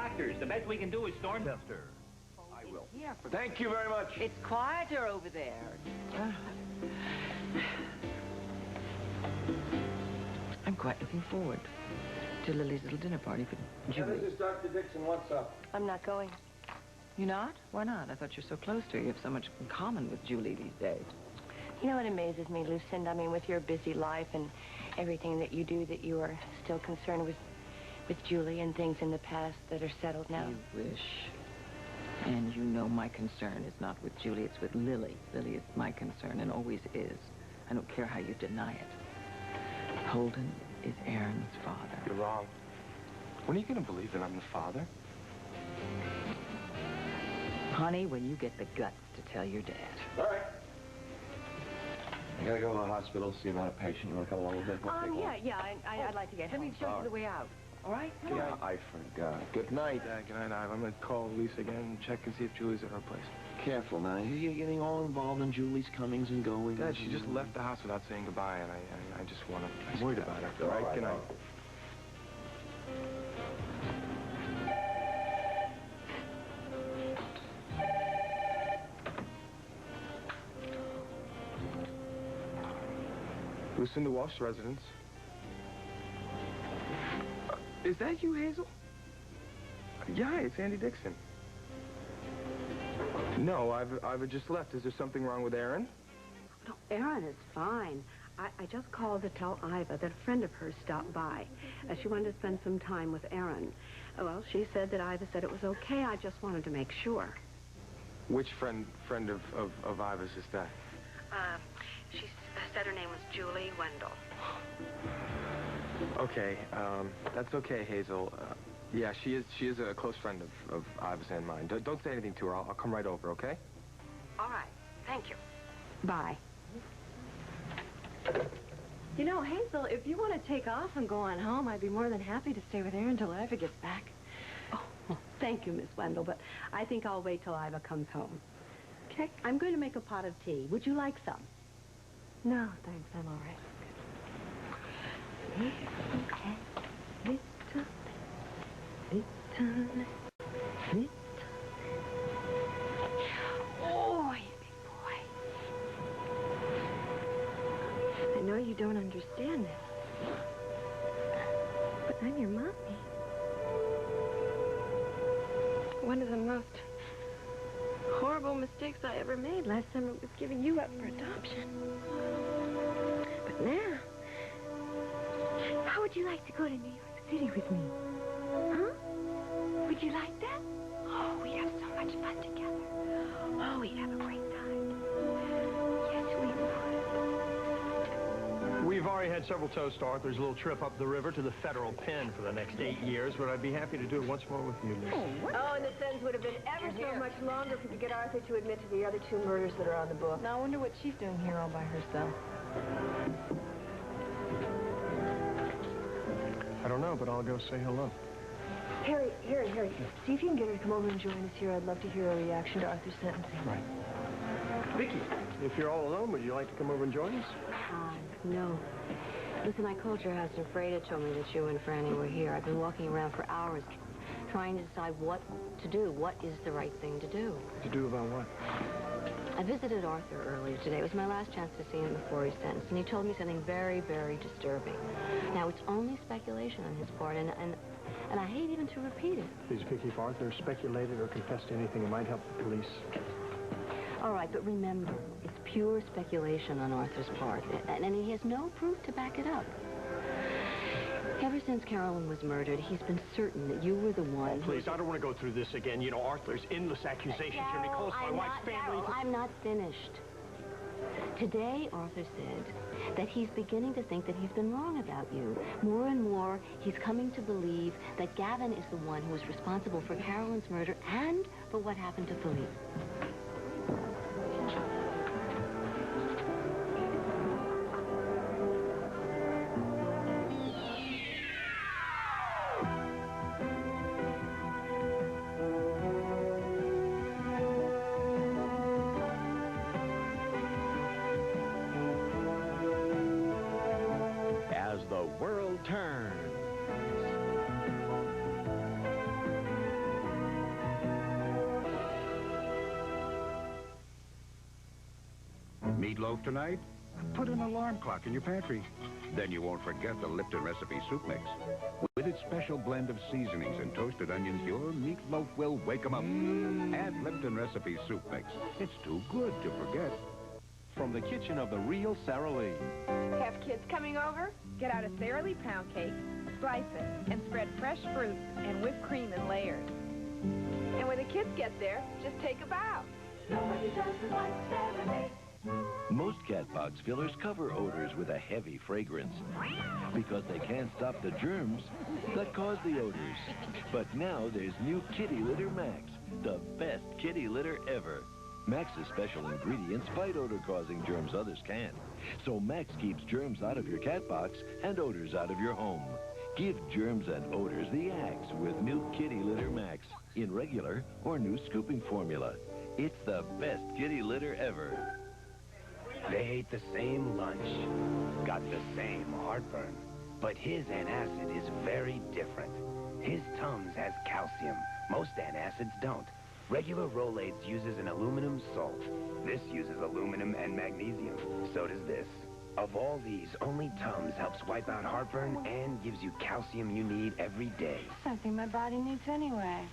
doctors. The best we can do is storm... Chester. I will. Yeah, Thank you very much. it's quieter over there. I'm quite looking forward to Lily's little dinner party for Julie. This is Dr. Dixon. What's up? I'm not going. You're not? Why not? I thought you're so close to her. You have so much in common with Julie these days. You know what amazes me, Lucinda? I mean, with your busy life and everything that you do, that you are still concerned with Julie and things in the past that are settled now. You wish. And you know my concern is not with Julie, it's with Lily. Lily is my concern and always is. I don't care how you deny it. Holden is Aaron's father. You're wrong. When are you going to believe that I'm the father? Honey, when you get the guts to tell your dad. All right. I gotta go to the hospital, see about a patient. You want to come along with me? I'd like to get Let me home. show you the way out. All right? Come Yeah, on. I forgot. Good night. Yeah, good night, Ive. I'm going to call Lisa again and check and see if Julie's at her place. Careful now. You're getting all involved in Julie's comings and goings. Dad, she just left the house without saying goodbye, and I just want to... I'm worried about her. All right, good night. Lucinda Walsh, residence. Is that you, Hazel? Yeah, it's Andy Dixon. No, I've just left. Is there something wrong with Aaron? No, Aaron is fine. I just called to tell Iva that a friend of hers stopped by. She wanted to spend some time with Aaron. Well, she said that Iva said it was okay. I just wanted to make sure. Which friend of Iva's is that? She said her name was Julie Wendell. Okay, that's okay, Hazel. Yeah, she is a close friend of Iva's and mine. Don't say anything to her. I'll come right over, okay? All right. Thank you. Bye. You know, Hazel, if you want to take off and go on home, I'd be more than happy to stay with Aaron until Iva gets back. Oh, well, thank you, Miss Wendell, but I think I'll wait till Iva comes home. Okay? I'm going to make a pot of tea. Would you like some? No, thanks. I'm all right. Okay. Oh, you big boy. I know you don't understand this, but I'm your mommy. One of the most horrible mistakes I ever made last summer was giving you up for adoption. But now, how would you like to go to New York City with me? Huh? Would you like that? Oh, we'd have so much fun together. Oh, we'd have a great time. Yes, we would. We've already had several toasts to Arthur's little trip up the river to the federal pen for the next 8 years, but I'd be happy to do it once more with you, Liz. Oh, and the sentence would have been ever so much longer if we could get Arthur to admit to the other 2 murders that are on the book. Now, I wonder what she's doing here all by herself. I don't know, but I'll go say hello. Harry. See if you can get her to come over and join us here. I'd love to hear her reaction to Arthur's sentencing. Right. Vicky, if you're all alone, would you like to come over and join us? No. Listen, I called your house and Freda told me that you and Franny were here. I've been walking around for hours trying to decide what to do. What is the right thing to do? To do about what? I visited Arthur earlier today. It was my last chance to see him before he's sentenced, and he told me something very, very disturbing. Now, it's only speculation on his part, and I hate even to repeat it. Please, Vicky, if Arthur speculated or confessed to anything, it might help the police. All right, but remember, it's pure speculation on Arthur's part, and he has no proof to back it up. Ever since Carolyn was murdered, he's been certain that you were the one... Oh, please, I don't want to go through this again. You know, Arthur's endless accusations. He calls my wife's family... Darryl, I'm not finished. Today, Arthur said that he's beginning to think that he's been wrong about you. More and more, he's coming to believe that Gavin is the one who was responsible for Carolyn's murder and for what happened to Philippe. As the world turns, meatloaf tonight? Put an alarm clock in your pantry. Then you won't forget the Lipton Recipe Soup Mix. With its special blend of seasonings and toasted onions, your meatloaf will wake 'em up. Add Lipton Recipe Soup Mix. It's too good to forget. From the kitchen of the real Sara Lee. Have kids coming over? Get out a Sara Lee pound cake, slice it, and spread fresh fruit and whipped cream in layers. And when the kids get there, just take a bow. Nobody does it like Sara Lee. Most cat box fillers cover odors with a heavy fragrance because they can't stop the germs that cause the odors. But now there's new Kitty Litter Max, the best kitty litter ever. Max's special ingredients fight odor-causing germs others can't. So Max keeps germs out of your cat box and odors out of your home. Give germs and odors the axe with new Kitty Litter Max in regular or new scooping formula. It's the best kitty litter ever. They ate the same lunch, got the same heartburn, but his antacid is very different. His Tums has calcium. Most antacids don't. Regular Rolaids uses an aluminum salt. This uses aluminum and magnesium. So does this. Of all these, only Tums helps wipe out heartburn and gives you calcium you need every day. Something my body needs anyway.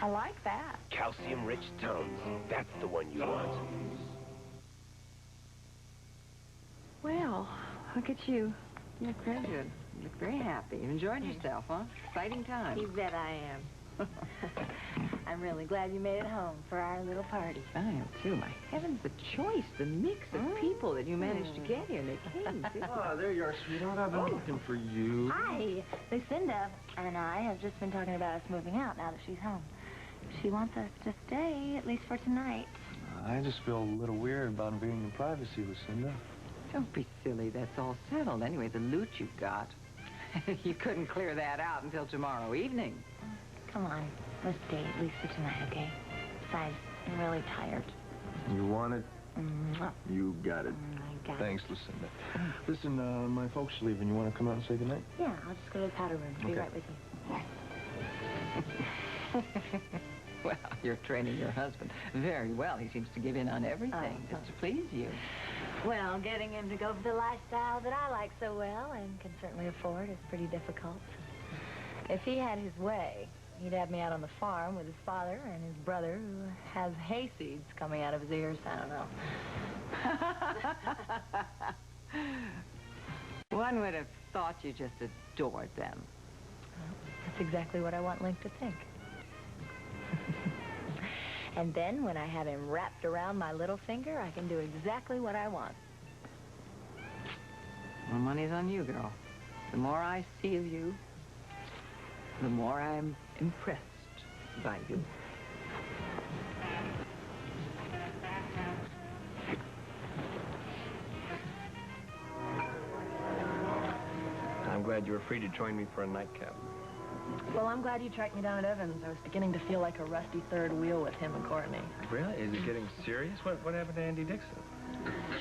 I like that. Calcium-rich Tums. That's the one you want. Well, look at you. You look very good. You look very happy. You enjoyed yourself, huh? Exciting time. You bet I am. I'm really glad you made it home for our little party. I am, too. My heavens, the choice, the mix of people that you managed to get here. They came. Oh, there you are, sweetheart. I've been looking for you. Hi. Lucinda and I have just been talking about us moving out now that she's home. She wants us to stay, at least for tonight. I just feel a little weird about being in privacy, Lucinda. Don't be silly. That's all settled. Anyway, the loot you've got. You couldn't clear that out until tomorrow evening. Come on. Let's stay at least for tonight, okay? Besides, I'm really tired. You want it? Mwah. You got it. I got Thanks, Lucinda. Listen, my folks are leaving. You want to come out and say goodnight? Yeah, I'll just go to the powder room. Be Okay. right with you. Well, you're training your husband very well. He seems to give in on everything just to please you. Well, getting him to go for the lifestyle that I like so well and can certainly afford is pretty difficult. If he had his way, he'd have me out on the farm with his father and his brother, who has hay seeds coming out of his ears. I don't know. One would have thought you just adored them. Well, that's exactly what I want Link to think. And then, when I have him wrapped around my little finger, I can do exactly what I want. Well, money's on you, girl. The more I see of you, the more I'm impressed by you. I'm glad you were free to join me for a nightcap. Well, I'm glad you tracked me down at Evans. I was beginning to feel like a rusty third wheel with him and Courtney. Really? Is it getting serious? What happened to Andy Dixon?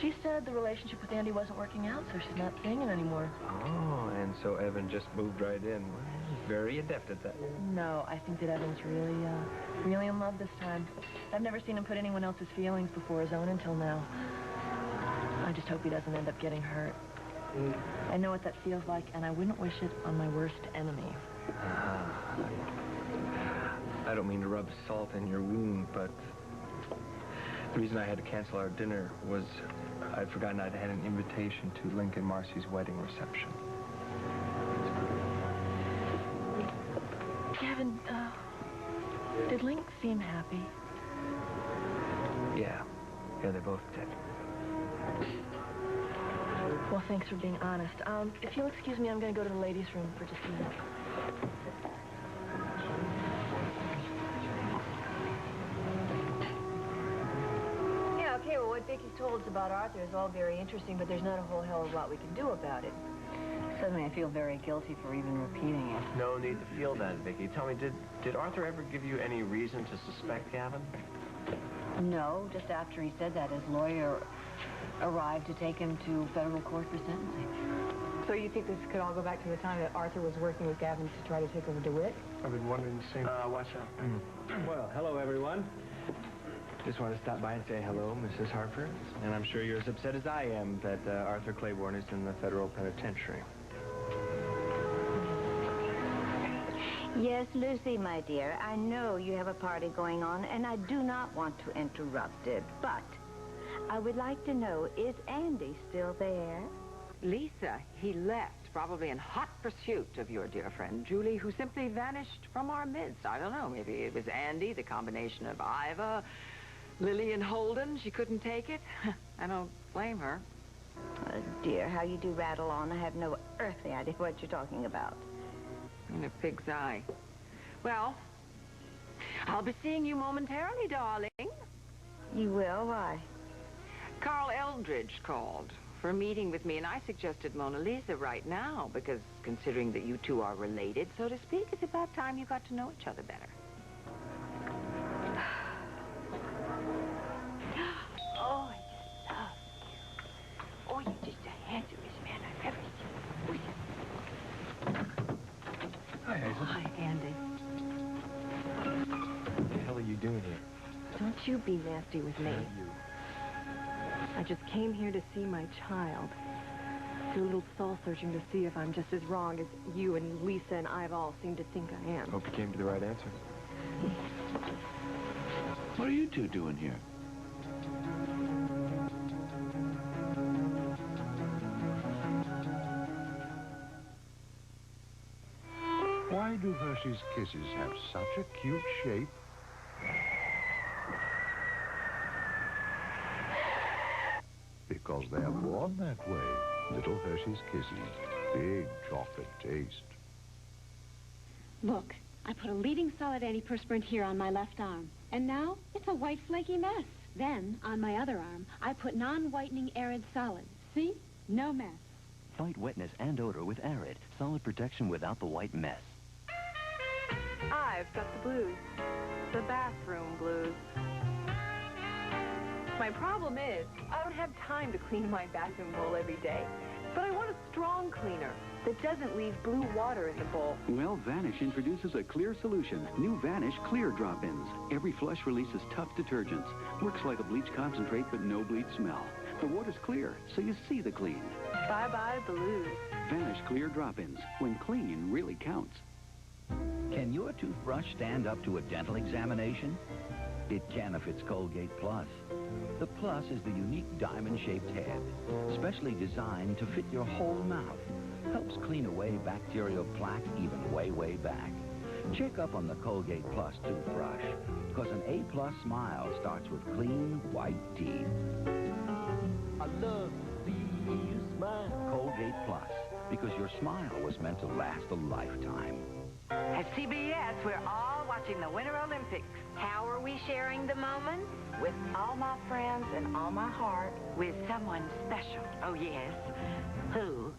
She said the relationship with Andy wasn't working out, so she's not seeing it anymore. Oh, and so Evan just moved right in. Well, he's very adept at that. No, I think that Evan's really in love this time. I've never seen him put anyone else's feelings before his own until now. I just hope he doesn't end up getting hurt. I know what that feels like, and I wouldn't wish it on my worst enemy. I don't mean to rub salt in your wound, but the reason I had to cancel our dinner was I'd forgotten I'd had an invitation to Link and Marcy's wedding reception. Gavin, did Link seem happy? Yeah, they both did. Well, thanks for being honest. If you'll excuse me, I'm going to go to the ladies' room for just a minute. Yeah, okay, well, what Vicki told us about Arthur is all very interesting, but there's not a whole hell of a lot we can do about it. Suddenly, I feel very guilty for even repeating it. No need to feel that, Vicki. Tell me, did Arthur ever give you any reason to suspect Gavin? No, just after he said that, his lawyer arrived to take him to federal court for sentencing. So you think this could all go back to the time that Arthur was working with Gavin to try to take over DeWitt? I've been wondering the same. Watch out. Well, hello, everyone. Just want to stop by and say hello, Mrs. Harper. And I'm sure you're as upset as I am that Arthur Claiborne is in the federal penitentiary. Yes, Lucy, my dear, I know you have a party going on, and I do not want to interrupt it, but I would like to know, is Andy still there? Lisa, he left, probably in hot pursuit of your dear friend, Julie, who simply vanished from our midst. I don't know, maybe it was Andy, the combination of Iva, Lily, and Holden. She couldn't take it. I don't blame her. Oh, dear, how you do rattle on. I have no earthly idea what you're talking about. In a pig's eye. Well, I'll be seeing you momentarily, darling. You will? Why? Carl Eldridge called for a meeting with me, and I suggested Mona Lisa right now, because considering that you two are related, so to speak, it's about time you got to know each other better. Oh, I just love you. Oh, you're just the handsomest man I've ever seen. Hi, Hazel. Hi, Andy. What the hell are you doing here? Don't you be nasty with me. I just came here to see my child. Do a little soul-searching to see if I'm just as wrong as you and Lisa and I've all seem to think I am. Hope you came to the right answer. What are you two doing here? Why do Hershey's Kisses have such a cute shape? Because they're born that way. Little Hershey's Kisses. Big chocolate taste. Look, I put a leading solid antiperspirant here on my left arm. And now, it's a white flaky mess. Then, on my other arm, I put non-whitening Arid solid. See? No mess. Fight wetness and odor with Arid. Solid protection without the white mess. I've got the blues. The bathroom blues. My problem is, I don't have time to clean my bathroom bowl every day. But I want a strong cleaner that doesn't leave blue water in the bowl. Well, Vanish introduces a clear solution. New Vanish Clear Drop-Ins. Every flush releases tough detergents. Works like a bleach concentrate, but no bleach smell. The water's clear, so you see the clean. Bye-bye blues. Vanish Clear Drop-Ins. When clean really counts. Can your toothbrush stand up to a dental examination? It can if it's Colgate Plus. The Plus is the unique diamond-shaped head, specially designed to fit your whole mouth. Helps clean away bacterial plaque even way, way back. Check up on the Colgate Plus toothbrush, because an A-plus smile starts with clean, white teeth. I love to see you smile. Colgate Plus, because your smile was meant to last a lifetime. At CBS, we're all watching the Winter Olympics. How are we sharing the moment? With all my friends and all my heart. With someone special. Oh, yes. Who?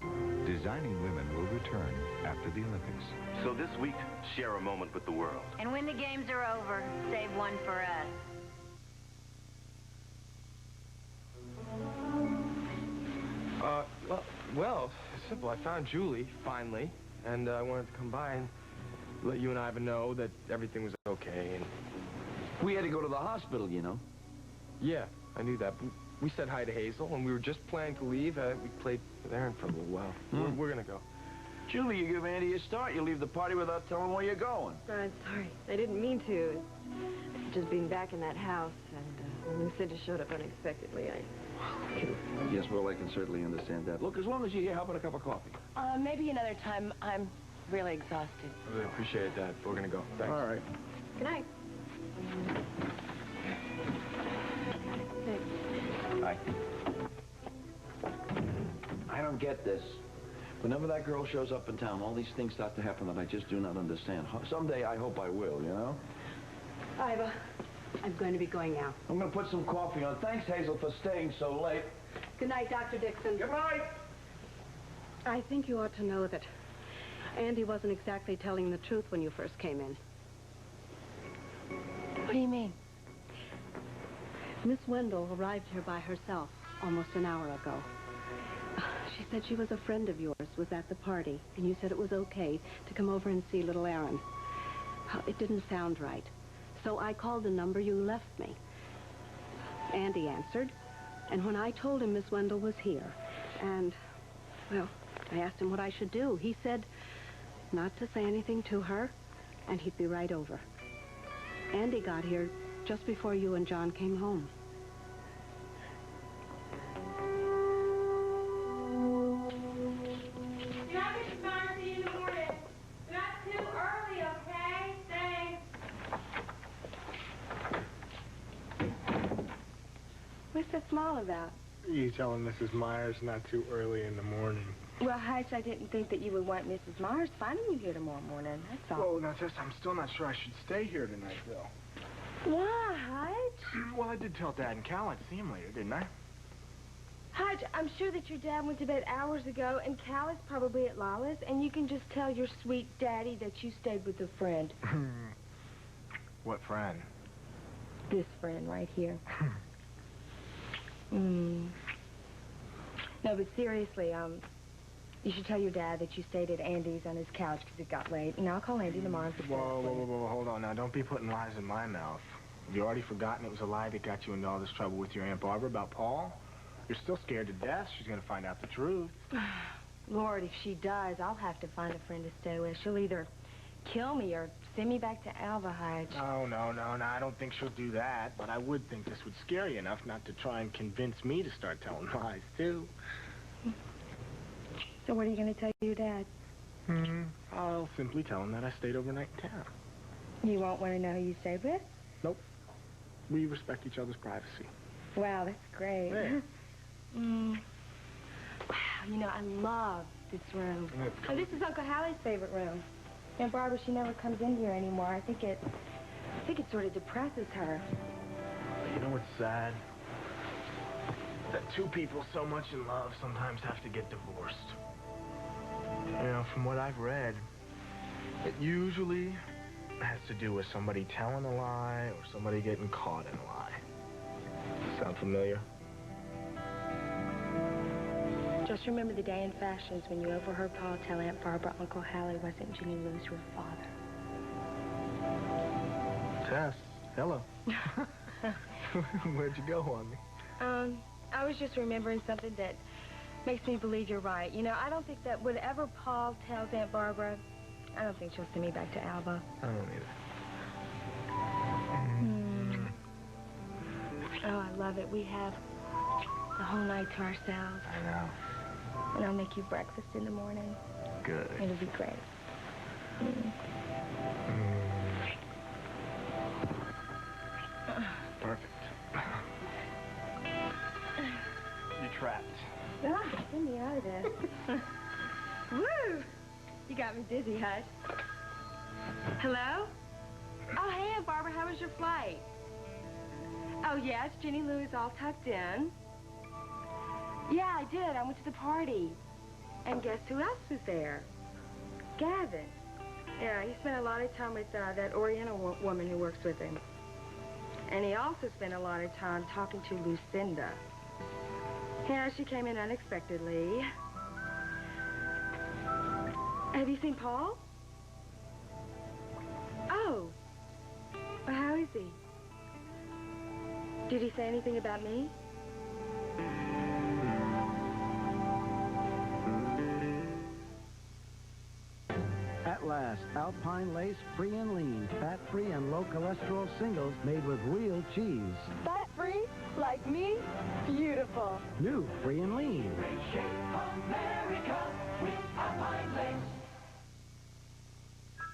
Designing Women will return after the Olympics. So this week, share a moment with the world. And when the games are over, save one for us. Well, it's simple. I found Julie, finally, and I wanted to come by and let you and Iva know that everything was okay, and... We had to go to the hospital, you know. Yeah, I knew that. We said hi to Hazel, and we were just planning to leave. We played with Aaron for a little while. We're gonna go. Julie, you give Andy a start. You leave the party without telling where you're going. I'm sorry. I didn't mean to. Just being back in that house, and when Lucinda showed up unexpectedly, Yes, well, I can certainly understand that. Look, as long as you're here, how about a cup of coffee? maybe another time. I'm really exhausted. I really appreciate that. We're gonna go. Thanks. All right. Good night. Hi. I don't get this. Whenever that girl shows up in town, all these things start to happen that I just do not understand. Someday I hope I will, you know? Iva, I'm going to be going now. I'm going to put some coffee on. Thanks, Hazel, for staying so late. Good night, Dr. Dixon. Good night. I think you ought to know that Andy wasn't exactly telling the truth when you first came in. What do you mean? Miss Wendell arrived here by herself almost an hour ago. She said she was a friend of yours, was at the party, and you said it was okay to come over and see little Aaron. It didn't sound right. So I called the number you left me. Andy answered, and when I told him Miss Wendell was here, and, well, I asked him what I should do, he said not to say anything to her, and he'd be right over. Andy got here just before you and John came home. What's so small about? You telling Mrs. Myers not too early in the morning. Well, Hutch, I didn't think that you would want Mrs. Myers finding you here tomorrow morning. That's all. Well, now, Tess, I'm still not sure I should stay here tonight, though. Why, Hutch? Well, I did tell Dad and Cal I'd see him later, didn't I? Hutch, I'm sure that your dad went to bed hours ago, and Cal is probably at Lala's, and you can just tell your sweet daddy that you stayed with a friend. What friend? This friend right here. No, but seriously, you should tell your dad that you stayed at Andy's on his couch because it got late. And I'll call Andy tomorrow and fix it. Whoa, hold on now. Don't be putting lies in my mouth. Have you already forgotten it was a lie that got you into all this trouble with your Aunt Barbara about Paul? You're still scared to death. She's going to find out the truth. Lord, if she does, I'll have to find a friend to stay with. She'll either kill me or send me back to Alva, Hutch. No, I don't think she'll do that. But I would think this would scare you enough not to try and convince me to start telling lies, too. So what are you going to tell your dad? I'll simply tell him that I stayed overnight in town. You won't want to know who you stayed with? Nope. We respect each other's privacy. Wow, that's great. Yeah. Wow, you know, I love this room. Oh, this is Uncle Hallie's favorite room. Aunt Barbara, she never comes in here anymore. I think it sort of depresses her. You know what's sad? That two people so much in love sometimes have to get divorced. You know, from what I've read, it usually has to do with somebody telling a lie or somebody getting caught in a lie. Sound familiar? Just remember the day in fashions when you overheard Paul tell Aunt Barbara Uncle Hallie wasn't Ginny Lou's real father. Tess, hello. Where'd you go on me? I was just remembering something that makes me believe you're right. You know, I don't think that whatever Paul tells Aunt Barbara, I don't think she'll send me back to Alva. I don't either. Oh, I love it. We have the whole night to ourselves. I know. And I'll make you breakfast in the morning. Good. It'll be great. Perfect. You're trapped. Ah, get me out of this. Woo! You got me dizzy, Hutch. Hello? Oh, hey, Aunt Barbara, how was your flight? Oh, yes, Ginny Lou is all tucked in. Yeah, I did. I went to the party. And guess who else was there? Gavin. Yeah, he spent a lot of time with that Oriental woman who works with him. And he also spent a lot of time talking to Lucinda. Yeah, she came in unexpectedly. Have you seen Paul? Oh. Well, how is he? Did he say anything about me? At last, Alpine Lace free and lean, fat-free and low cholesterol singles made with real cheese. Fat-free? Like me? Beautiful. New free and lean. America with Alpine Lace.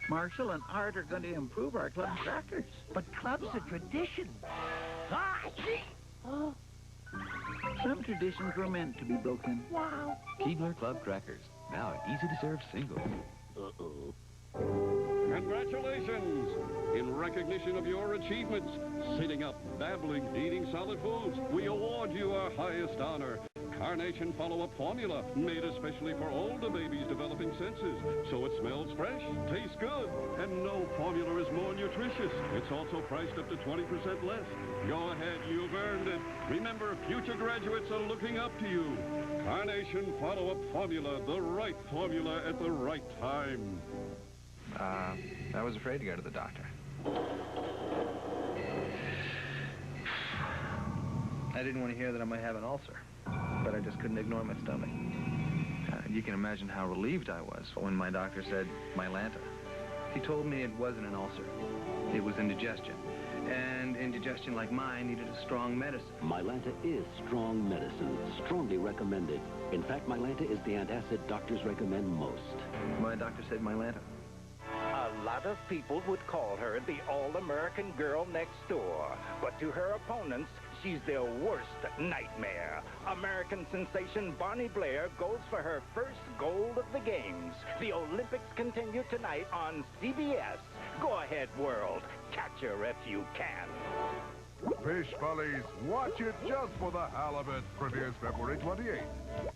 Marshall and Art are going to improve our club crackers. But club's a tradition. Oh. Some traditions were meant to be broken. Wow. Keebler Club Crackers. Now an easy-to-serve single. Congratulations! In recognition of your achievements, sitting up, babbling, eating solid foods, we award you our highest honor. Carnation Follow-Up Formula, made especially for older babies developing senses. So it smells fresh, tastes good, and no formula is more nutritious. It's also priced up to 20% less. Go ahead, you've earned it. Remember, future graduates are looking up to you. Carnation Follow-Up Formula, the right formula at the right time. I was afraid to go to the doctor. I didn't want to hear that I might have an ulcer, but I just couldn't ignore my stomach. You can imagine how relieved I was when my doctor said Mylanta. He told me it wasn't an ulcer. It was indigestion. And indigestion like mine needed a strong medicine. Mylanta is strong medicine, strongly recommended. In fact, Mylanta is the antacid doctors recommend most. My doctor said Mylanta. A lot of people would call her the all-American girl next door. But to her opponents, she's their worst nightmare. American sensation Bonnie Blair goes for her first gold of the games. The Olympics continue tonight on CBS. Go ahead, world. Catch her if you can. Fish Follies, watch it just for the halibut. Premieres February 28th.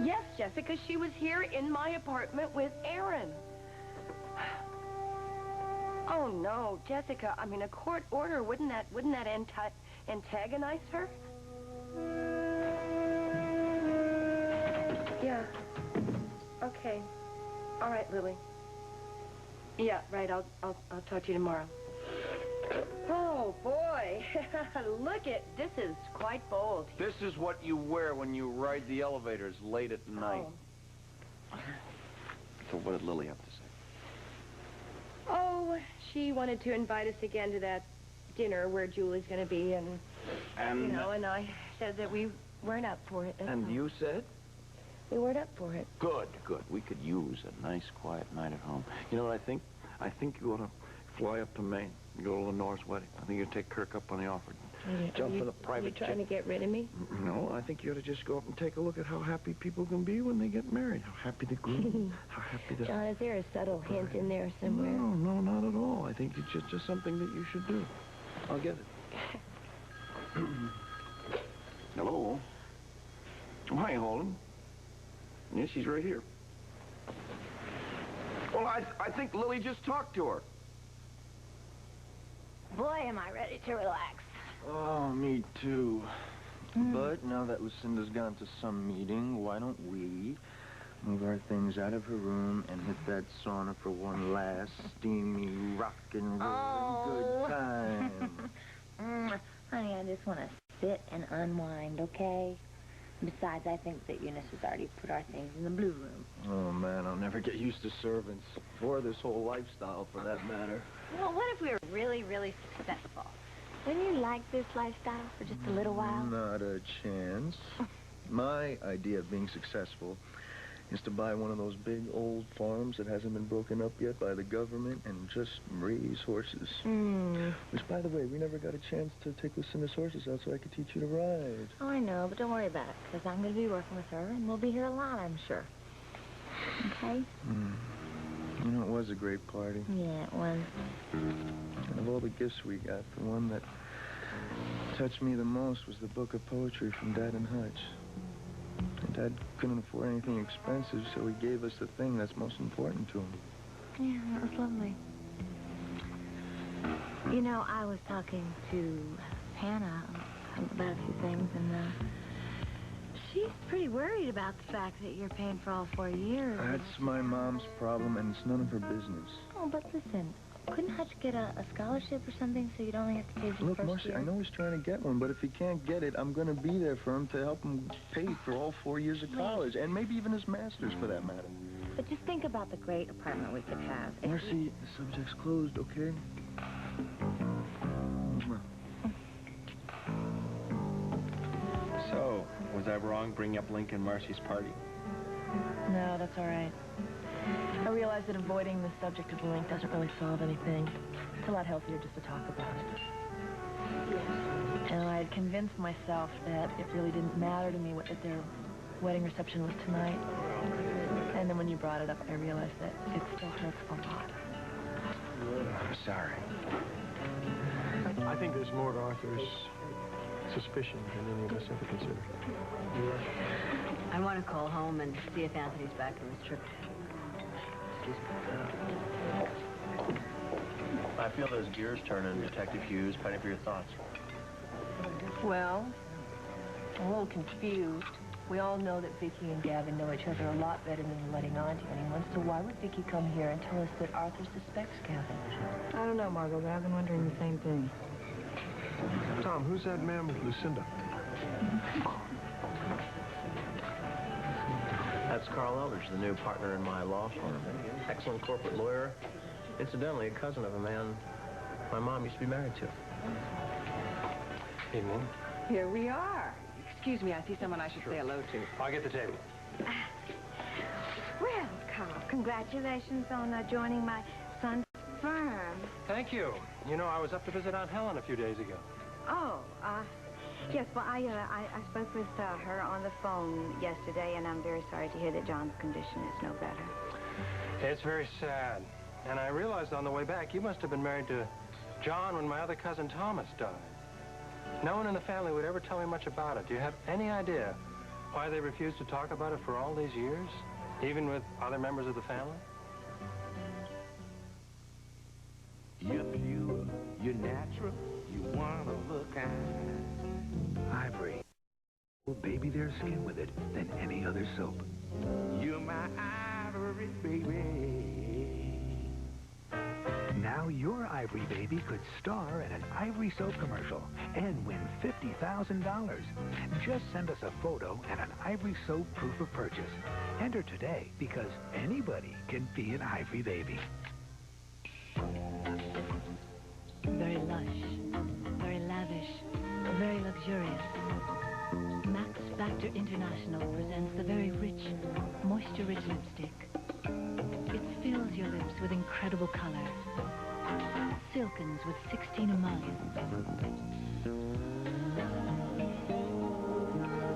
Yes, Jessica, she was here in my apartment with Aaron. Oh, no, Jessica, I mean, a court order, wouldn't that antagonize her? Yeah. Okay. All right, Lily. Yeah, right, I'll talk to you tomorrow. Oh, boy. Look this is quite bold. This is what you wear when you ride the elevators late at night. Oh. So what did Lily have to say? Oh, she wanted to invite us again to that dinner where Julie's going to be, and you know, and I said that we weren't up for it. And you said? We weren't up for it. Good, good. We could use a nice, quiet night at home. You know what I think? I think you ought to fly up to Maine and go to Lenore's wedding. I think you take Kirk up on the offer. Jump in a private jet. You trying to get rid of me? No, I think you ought to just go up and take a look at how happy people can be when they get married. How happy the groom, how happy the... John, is there a subtle hint in there somewhere? No, not at all. I think it's just something that you should do. I'll get it. Hello? Oh, hi, Holden. Yeah, she's right here. Well, I think Lily just talked to her. Boy, am I ready to relax. Oh, me too. But now that Lucinda's gone to some meeting, why don't we move our things out of her room and hit that sauna for one last steamy, rock and roll good time? Honey, I just want to sit and unwind, okay? Besides, I think that Eunice has already put our things in the blue room. Oh, man, I'll never get used to servants, or this whole lifestyle, for that matter. Well, what if we were really, really successful? Wouldn't you like this lifestyle for just a little while? Not a chance. My idea of being successful is to buy one of those big old farms that hasn't been broken up yet by the government and just raise horses. Which, by the way, we never got a chance to take Lucinda's horses out so I could teach you to ride. Oh, I know, but don't worry about it, because I'm going to be working with her, and we'll be here a lot, I'm sure. Okay? You know, it was a great party. Yeah, it was. And of all the gifts we got, the one that touched me the most was the book of poetry from Dad and Hutch. And Dad couldn't afford anything expensive, so he gave us the thing that's most important to him. Yeah, that was lovely. You know, I was talking to Hannah about a few things, and she's pretty worried about the fact that you're paying for all 4 years. That's my mom's problem, and it's none of her business. Oh, but listen, couldn't Hutch get a scholarship or something so you don't only have to pay for the Look, first Marcy, year? I know he's trying to get one, but if he can't get it, I'm going to be there for him to help him pay for all 4 years of college, and maybe even his master's, for that matter. But just think about the great apartment we could have. Marcy, the subject's closed, okay? So, was I wrong bringing up Link and Marcy's party? No, that's all right. I realize that avoiding the subject of Link doesn't really solve anything. It's a lot healthier just to talk about it. And I had convinced myself that it really didn't matter to me that their wedding reception was tonight. And then when you brought it up, I realized that it still hurts a lot. I'm sorry. I think there's more to Arthur's suspicion than any of us ever considered. I want to call home and see if Anthony's back from his trip. Excuse me. I feel those gears turning, Detective Hughes. Plenty for your thoughts. Well, I'm a little confused. We all know that Vicky and Gavin know each other a lot better than they're letting on to anyone, so why would Vicky come here and tell us that Arthur suspects Gavin? I don't know, Margot, but I've been wondering the same thing. Tom, who's that man with Lucinda? That's Carl Eldridge, the new partner in my law firm. Excellent corporate lawyer. Incidentally, a cousin of a man my mom used to be married to. Evening. Here we are. Excuse me, I see someone I should say hello to. I'll get the table. Well, Carl, congratulations on joining my son's firm. Thank you. You know, I was up to visit Aunt Helen a few days ago. Oh, yes, well, I spoke with her on the phone yesterday, and I'm very sorry to hear that John's condition is no better. It's very sad. And I realized on the way back, you must have been married to John when my other cousin Thomas died. No one in the family would ever tell me much about it. Do you have any idea why they refused to talk about it for all these years, even with other members of the family? You're pure, you're natural, you're one of a kind. Ivory will baby their skin with it than any other soap. You're my ivory, baby. Now your Ivory baby could star in an Ivory soap commercial and win $50,000. Just send us a photo and an Ivory soap proof of purchase. Enter today because anybody can be an Ivory baby. Very lush, very lavish, very luxurious. Max Factor International presents the very rich, moisture-rich lipstick. It fills your lips with incredible color. Silkens with 16 emollients.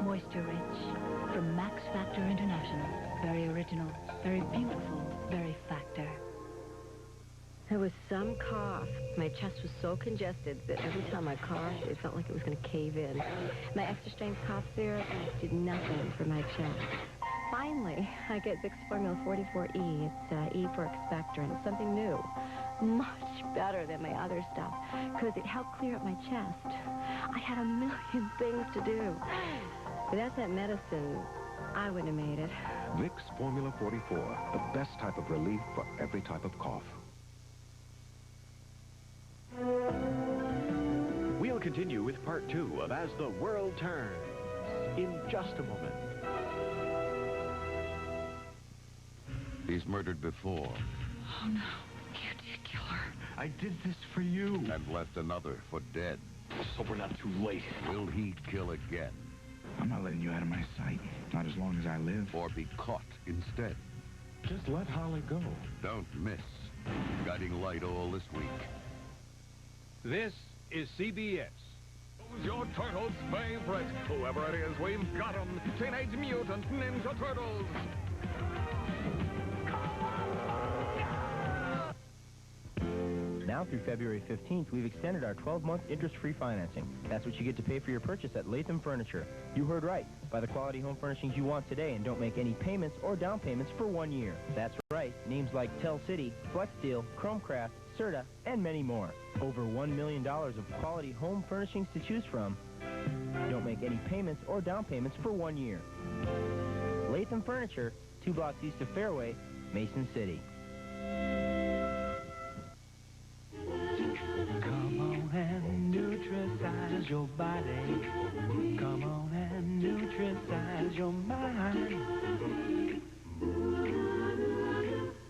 Moisture-rich from Max Factor International. Very original, very beautiful, very Factor. There was some cough. My chest was so congested that every time I coughed, it felt like it was going to cave in. My extra strength cough syrup did nothing for my chest. Finally, I get Vicks Formula 44E. It's E for expectorant, something new. Much better than my other stuff, because it helped clear up my chest. I had a million things to do. Without that medicine, I wouldn't have made it. Vicks Formula 44, the best type of relief for every type of cough. We'll continue with part 2 of As the World Turns in just a moment. He's murdered before. Oh, no. You did kill her. I did this for you. And left another for dead. Hope we're not too late. Will he kill again? I'm not letting you out of my sight. Not as long as I live. Or be caught instead? Just let Holly go. Don't miss Guiding Light all this week. This is CBS. Who's your turtle's favorite? Whoever it is, we've got them. Teenage Mutant Ninja Turtles. Now through February 15th, we've extended our 12-month interest-free financing. That's what you get to pay for your purchase at Latham Furniture. You heard right. Buy the quality home furnishings you want today and don't make any payments or down payments for 1 year. That's right. Names like Tell City, Flex Steel, Chromecraft, Serta, and many more. Over $1 million of quality home furnishings to choose from. Don't make any payments or down payments for 1 year. Latham Furniture, 2 blocks east of Fairway, Mason City. Come on and nutritize your body. Come on and nutritize your mind.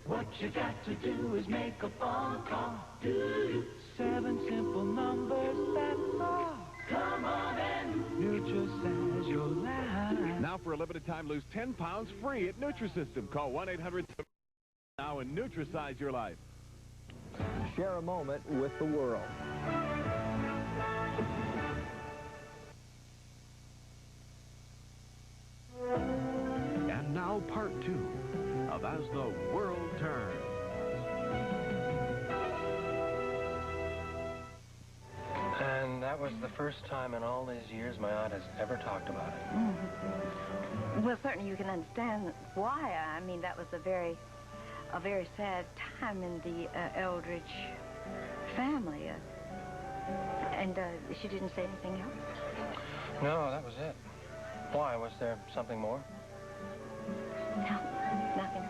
What you got to do is make a phone call. 7 simple numbers, that's all. Come on and nutritize your life. Now for a limited time, lose 10 pounds free at Nutrisystem. Call 1-800 now and nutricize your life. Share a moment with the world. And now part 2 of As the World Turns. And that was the first time in all these years my aunt has ever talked about it. Mm-hmm. Well, certainly you can understand why. I mean, that was a very sad time in the Eldridge family. And she didn't say anything else? No, that was it. Why? Was there something more? No, nothing.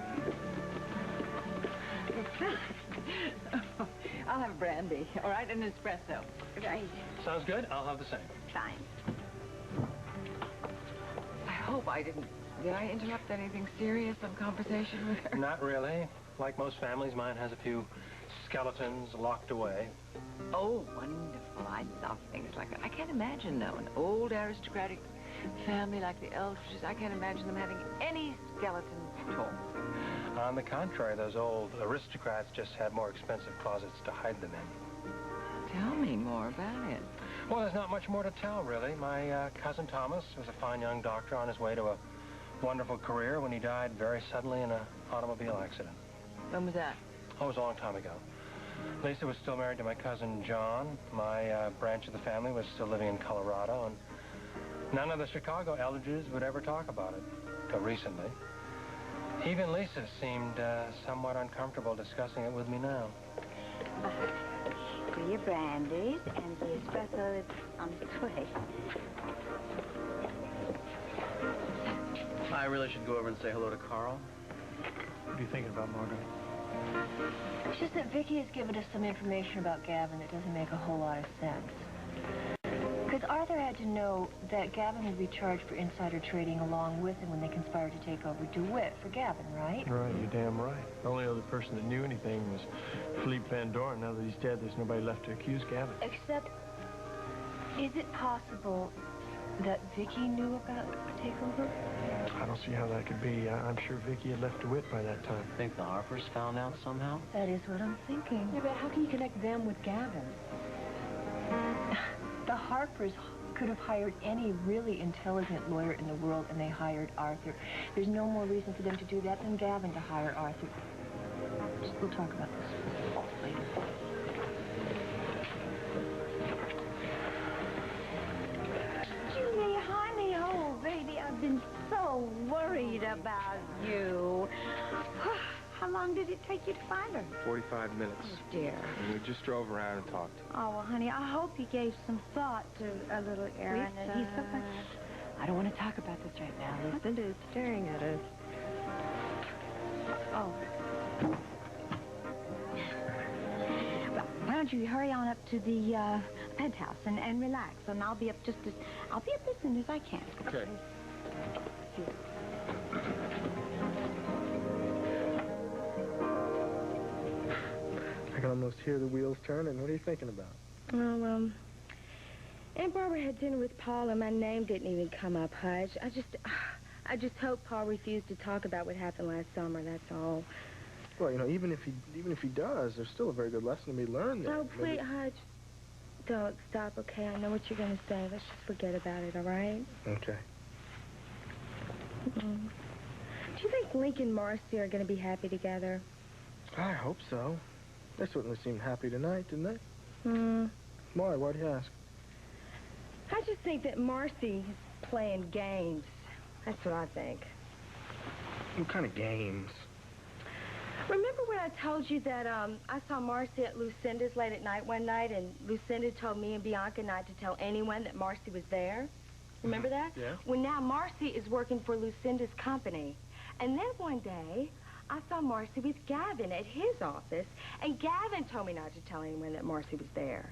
I'll have a brandy, all right, and an espresso. Right. Sounds good. I'll have the same. Fine. I hope I didn't... Did I interrupt anything serious, some conversation with her? Not really. Like most families, mine has a few skeletons locked away. Oh, wonderful. I love things like that. I can't imagine, though, an old aristocratic family like the Eldridges. I can't imagine them having any skeletons at all. On the contrary, those old aristocrats just had more expensive closets to hide them in. Tell me more about it. Well, there's not much more to tell, really. My cousin Thomas was a fine young doctor on his way to a wonderful career when he died very suddenly in an automobile accident. When was that? Oh, it was a long time ago. Lisa was still married to my cousin John. My branch of the family was still living in Colorado, and none of the Chicago Eldridges would ever talk about it, till recently. Even Lisa seemed somewhat uncomfortable discussing it with me now. For your brandies and the espresso is on its way. I really should go over and say hello to Carl. What are you thinking about, Margaret? It's just that Vicky has given us some information about Gavin that doesn't make a whole lot of sense. Because Arthur had to know that Gavin would be charged for insider trading along with him when they conspired to take over DeWitt for Gavin, right? Right, you're damn right. The only other person that knew anything was Philippe Van Doren. Now that he's dead, there's nobody left to accuse Gavin. Except, is it possible that Vicky knew about the takeover? I don't see how that could be. I'm sure Vicky had left DeWitt by that time. Think the Harpers found out somehow? That is what I'm thinking. Yeah, but how can you connect them with Gavin? The Harpers could have hired any really intelligent lawyer in the world, and they hired Arthur. There's no more reason for them to do that than Gavin to hire Arthur. We'll talk about this later. Julie, honey, oh, baby, I've been so worried about you. How long did it take you to find her? 45 minutes. Oh, dear. And we just drove around and talked. Oh, well, honey, I hope you gave some thought to a little errand. He's so much... I don't want to talk about this right now. Lucinda is staring at us. Oh. Well, why don't you hurry on up to the penthouse and relax, and I'll be up as soon as I can. Okay. I can almost hear the wheels turning. What are you thinking about? Well, Aunt Barbara had dinner with Paul, and my name didn't even come up, Hutch. I just hope Paul refused to talk about what happened last summer, that's all. Well, you know, even if he does, there's still a very good lesson to be learned there. Oh, please, Hutch. Don't stop, okay? I know what you're going to say. Let's just forget about it, all right? Okay. Do you think Link and Marcy are going to be happy together? I hope so. They certainly seemed happy tonight, didn't they? Hmm. Why? Why do you ask? I just think that Marcy is playing games. That's what I think. What kind of games? Remember when I told you that I saw Marcy at Lucinda's late at night one night, and Lucinda told me and Bianca not to tell anyone that Marcy was there? Remember that? Yeah. Well, now Marcy is working for Lucinda's company. And then one day, I saw Marcy with Gavin at his office, and Gavin told me not to tell anyone that Marcy was there.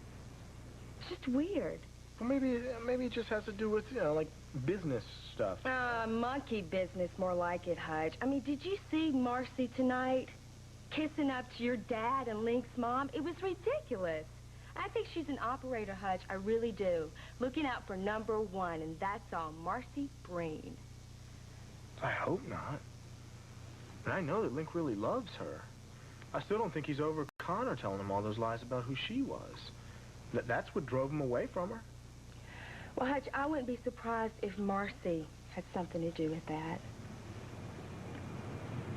It's just weird. Well, maybe it just has to do with, you know, like business stuff. Monkey business, more like it, Hutch. I mean, did you see Marcy tonight? Kissing up to your dad and Link's mom? It was ridiculous. I think she's an operator, Hutch. I really do. Looking out for number one, and that's all. Marcy Breen. I hope not. And I know that Link really loves her. I still don't think he's over Connor telling him all those lies about who she was. That's what drove him away from her. Well, Hutch, I wouldn't be surprised if Marcy had something to do with that.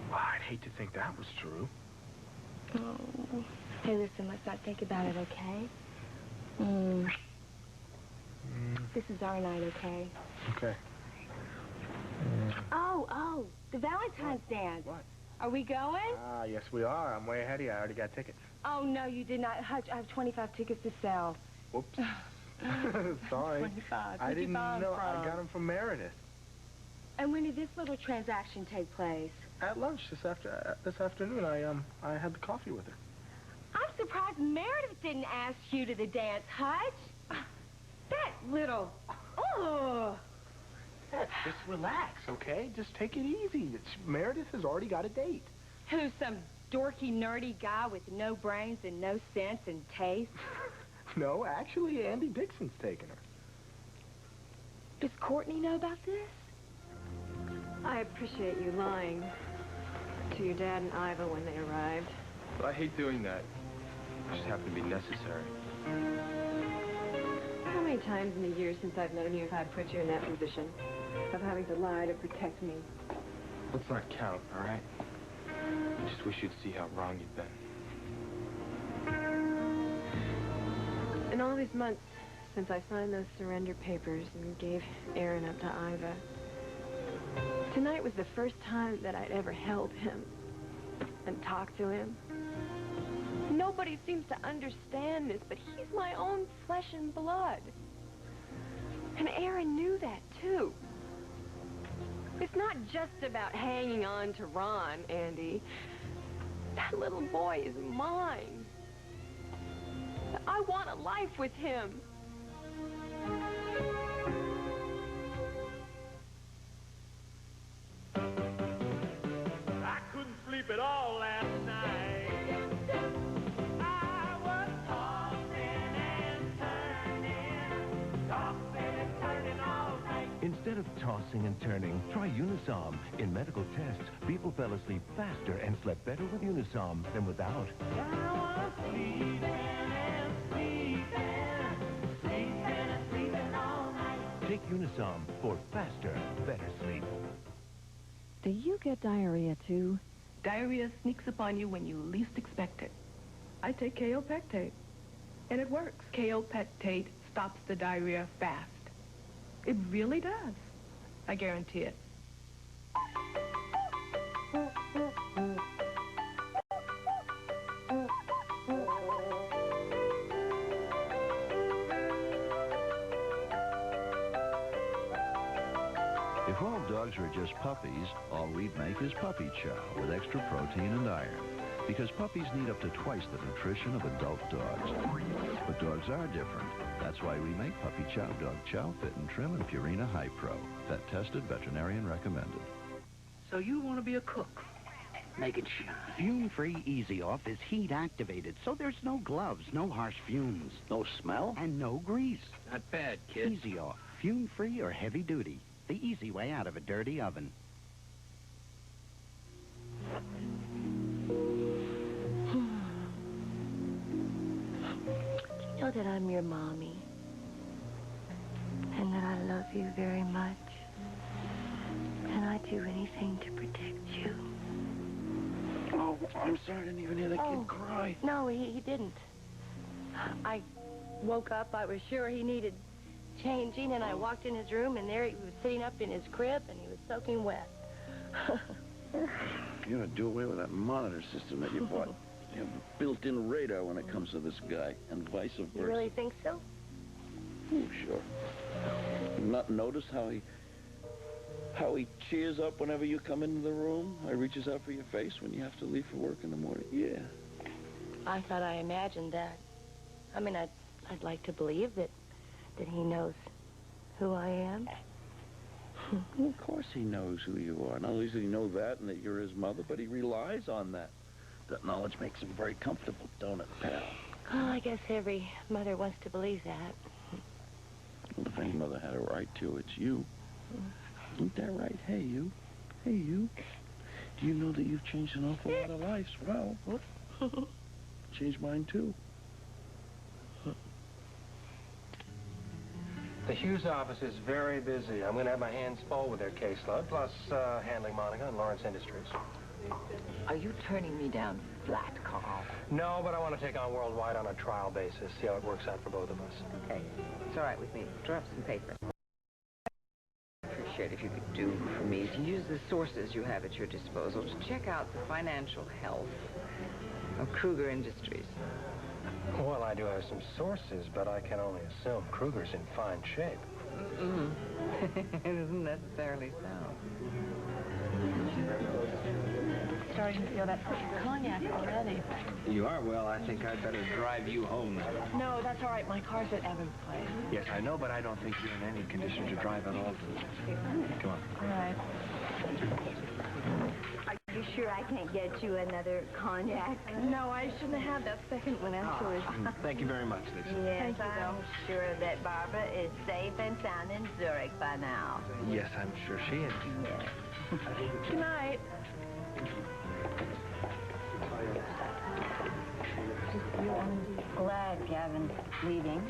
Well, I'd hate to think that was true. Oh. Hey, listen, let's not think about it, okay? This is our night, okay? Okay. Oh, the Valentine's dance. What? Are we going? Yes, we are. I'm way ahead of you. I already got tickets. Oh, no, you did not. Hutch, I have 25 tickets to sell. Whoops. Sorry. 25. I didn't know. I got them from Meredith. And when did this little transaction take place? At lunch this afternoon. I had the coffee with her. surprised Meredith didn't ask you to the dance, Hutch. That little... Oh! Just relax, okay? Just take it easy. Meredith has already got a date. Who's some dorky, nerdy guy with no brains and no sense and taste? No, actually, Andy Dixon's taking her. Does Courtney know about this? I appreciate you lying to your dad and Iva when they arrived. But I hate doing that. It just happened to be necessary. How many times in the years since I've known you have I put you in that position of having to lie to protect me? Let's not count, all right? I just wish you'd see how wrong you've been. In all these months since I signed those surrender papers and gave Aaron up to Iva, tonight was the first time that I'd ever held him and talked to him. Nobody seems to understand this, but he's my own flesh and blood. And Aaron knew that, too. It's not just about hanging on to Ron, Andy. That little boy is mine. I want a life with him. I couldn't sleep at all last night. I was tossing and turning all night. Instead of tossing and turning, try Unisom. In medical tests, people fell asleep faster and slept better with Unisom than without. I was sleeping and sleeping all night. Take Unisom for faster, better sleep. Do you get diarrhea, too? Diarrhea sneaks upon you when you least expect it. I take Kaopectate, and it works. Kaopectate stops the diarrhea fast. It really does. I guarantee it. If all dogs were just puppies, all we'd make is puppy chow with extra protein and iron. Because puppies need up to twice the nutrition of adult dogs. But dogs are different. That's why we make puppy chow. Dog chow, fit and trim, and Purina High Pro. Vet tested, veterinarian recommended. So you want to be a cook? Make it shine. Fume-free Easy Off is heat activated, so there's no gloves, no harsh fumes. No smell? And no grease. Not bad, kid. Easy Off. Fume-free or heavy duty. The easy way out of a dirty oven. You know that I'm your mommy, and that I love you very much, and I'd do anything to protect you. Oh, I'm sorry, I didn't even hear that kid cry. No, he didn't. I woke up, I was sure he needed changing, and I walked in his room, and there he was sitting up in his crib, and he was soaking wet. You gotta do away with that monitor system that you bought. You have a built-in radar when it comes to this guy, and vice versa. You really think so? Oh, sure. You not notice how he cheers up whenever you come into the room? How he reaches out for your face when you have to leave for work in the morning? Yeah. I thought I imagined that. I mean, I'd like to believe that he knows who I am. Well, of course he knows who you are. Not only does he know that and that you're his mother, but he relies on that. That knowledge makes him very comfortable, don't it, pal? Oh, I guess every mother wants to believe that. Well, if any mother had a right to, it's you. Isn't that right? Hey, you. Hey, you. Do you know that you've changed an awful lot of lives? Well, changed mine, too. The Hughes office is very busy. I'm going to have my hands full with their caseload, plus handling Monica and Lawrence Industries. Are you turning me down flat, Carl? No, but I want to take on Worldwide on a trial basis, see how it works out for both of us. Okay. It's all right with me. Draw up some paper. I'd appreciate if you could do for me to use the sources you have at your disposal to check out the financial health of Kruger Industries. Well, I do have some sources, but I can only assume Kruger's in fine shape. It isn't necessarily so. starting to feel that cognac already. You are? Well, I think I'd better drive you home now. No, that's all right. My car's at Evan's place. Yes, I know, but I don't think you're in any condition to drive at all. Come on. All right. Are you sure I can't get you another cognac? No, I shouldn't have that second one, actually. Thank you very much, Lisa. Yes, I'm sure that Barbara is safe and sound in Zurich by now. Yes, I'm sure she is. Yes. Good night. Glad Gavin's leaving.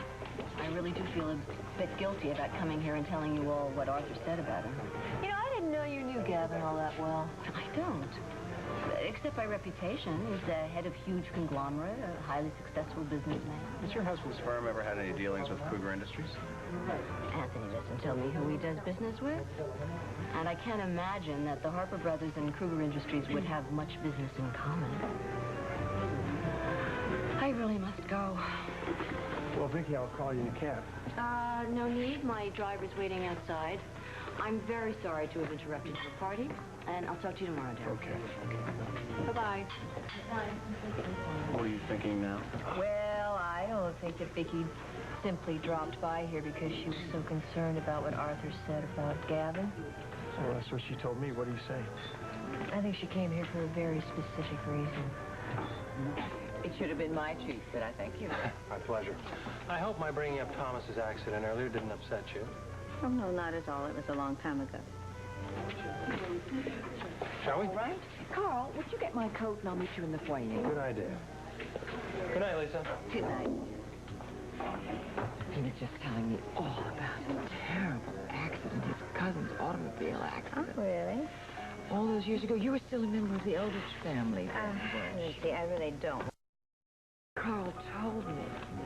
I really do feel a bit guilty about coming here and telling you all what Arthur said about him. You know, I didn't know you knew Gavin all that well. I don't. Except by reputation. He's the head of a huge conglomerate, a highly successful businessman. Has your husband's firm ever had any dealings with Kruger Industries? Anthony doesn't tell me who he does business with. And I can't imagine that the Harper Brothers and Kruger Industries would have much business in common. I really must go. Well, Vicky, I'll call you in a cab. No need. My driver's waiting outside. I'm very sorry to have interrupted your party, and I'll talk to you tomorrow, Derek. Okay. Bye-bye. What are you thinking now? Well, I don't think that Vicky simply dropped by here because she was so concerned about what Arthur said about Gavin. Well, that's what she told me. What do you say? I think she came here for a very specific reason. It should have been my treat, but I thank you. My pleasure. I hope my bringing up Thomas's accident earlier didn't upset you. Oh, no, not at all. It was a long time ago. Shall we? All right. Carl, would you get my coat and I'll meet you in the foyer? Good idea. Good night, Lisa. Good night. He was just telling me all about the terrible accident, his cousin's automobile accident. Oh, really? All those years ago, you were still a member of the Eldridge family. See, I really don't. Carl told me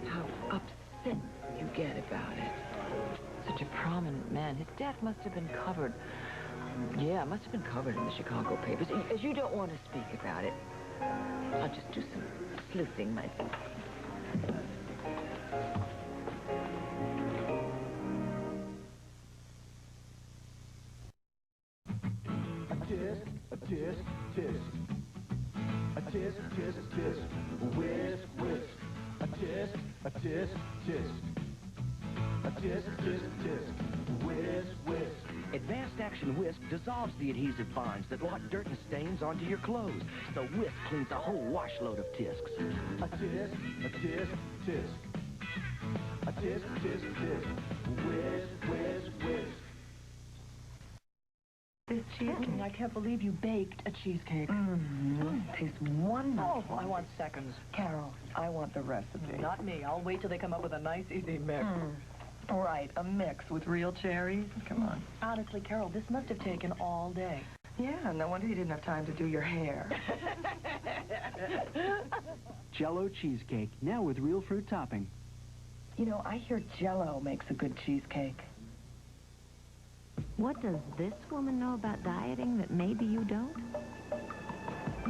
how upset you get about it. Such a prominent man. His death must have been covered. Yeah, it must have been covered in the Chicago papers. As you don't want to speak about it, I'll just do some sleuthing myself. A tisk, tisk. A tisk, tisk, tisk. Whisk, whisk. A tisk, tisk, tisk. A tisk, tisk, tisk. Whisk, whisk. Advanced Action Whisk dissolves the adhesive bonds that lock dirt and stains onto your clothes. So Whisk cleans a whole washload of tisks. A tisk, tisk. A tisk, tisk, tisk. Whisk, whisk, whisk. This cheesecake, I can't believe you baked a cheesecake. Tastes wonderful. Oh, I want seconds. Carol, I want the recipe. Not me. I'll wait till they come up with a nice, easy mix. Right, a mix with real cherries. Come on. Honestly, Carol, this must have taken all day. Yeah, no wonder you didn't have time to do your hair. Jell-O cheesecake, now with real fruit topping. You know, I hear Jell-O makes a good cheesecake. What does this woman know about dieting that maybe you don't?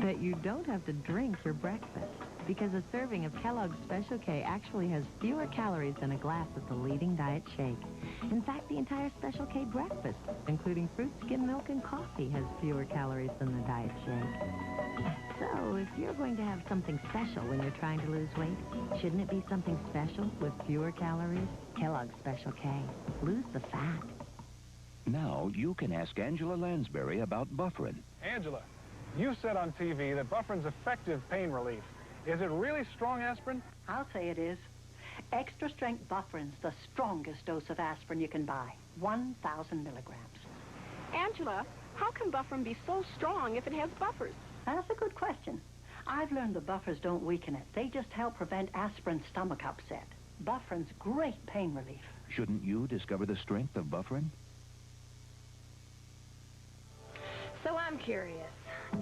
That you don't have to drink your breakfast, because a serving of Kellogg's Special K actually has fewer calories than a glass of the leading diet shake. In fact, the entire Special K breakfast, including fruit, skim milk, and coffee, has fewer calories than the diet shake. So, if you're going to have something special when you're trying to lose weight, shouldn't it be something special with fewer calories? Kellogg's Special K. Lose the fat. Now you can ask Angela Lansbury about Bufferin. Angela, you said on TV that Bufferin's effective pain relief. Is it really strong aspirin? I'll say it is. Extra strength Bufferin's the strongest dose of aspirin you can buy. 1,000 milligrams. Angela, how can Bufferin be so strong if it has buffers? That's a good question. I've learned the buffers don't weaken it. They just help prevent aspirin's stomach upset. Bufferin's great pain relief. Shouldn't you discover the strength of Bufferin? So I'm curious.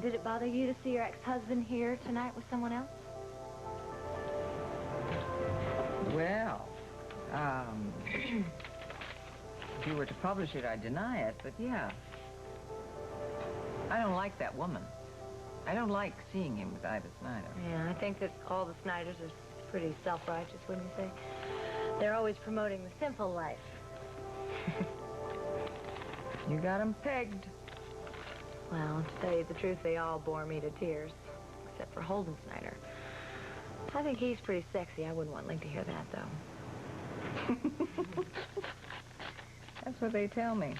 Did it bother you to see your ex-husband here tonight with someone else? Well, if you were to publish it, I'd deny it, but yeah. I don't like that woman. I don't like seeing him with Ivy Snyder. Yeah, I think that all the Snyders are pretty self-righteous, wouldn't you say? They're always promoting the simple life. You got him pegged. Well, to tell you the truth, they all bore me to tears, except for Holden Snyder. I think he's pretty sexy. I wouldn't want Link to hear that, though. That's what they tell me.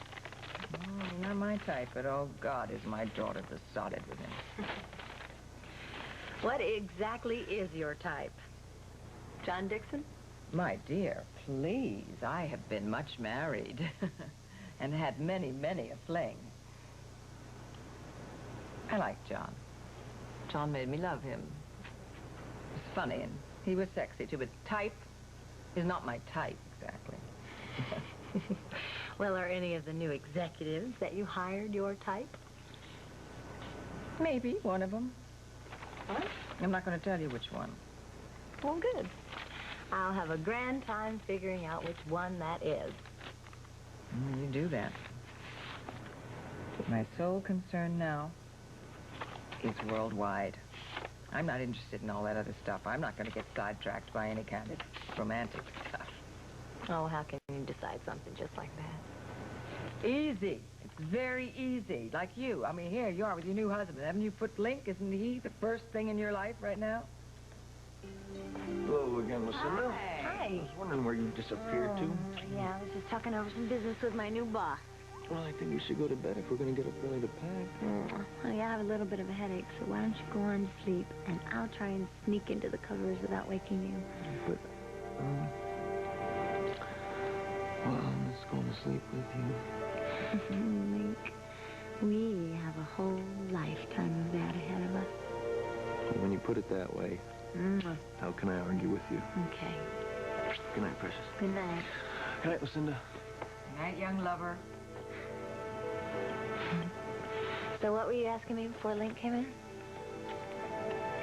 Oh, not my type, but oh, God, is my daughter besotted with him. What exactly is your type? John Dixon? My dear, please. I have been much married and had many, many a fling. I like John. John made me love him. He's funny, and he was sexy, too, but type is not my type, exactly. Well, are any of the new executives that you hired your type? Maybe one of them. What? I'm not going to tell you which one. Well, good. I'll have a grand time figuring out which one that is. You do that. My sole concern now is worldwide. I'm not interested in all that other stuff. I'm not going to get sidetracked by any kind of romantic stuff. Oh, how can you decide something just like that? Easy. It's very easy. Like you. I mean, here you are with your new husband. Haven't you put Link? Isn't he the first thing in your life right now? Hello again, Lucinda. Hi. I was wondering where you disappeared to. Yeah, I was just talking over some business with my new boss. Well, I think we should go to bed if we're going to get up early to pack. Well, yeah, I have a little bit of a headache, so why don't you go on to sleep, and I'll try and sneak into the covers without waking you. But, well, I'm just going to sleep with you. Link, we have a whole lifetime of that ahead of us. When you put it that way, how can I argue with you? Okay. Good night, Precious. Good night. Good night, Lucinda. Good night, young lover. So what were you asking me before Link came in?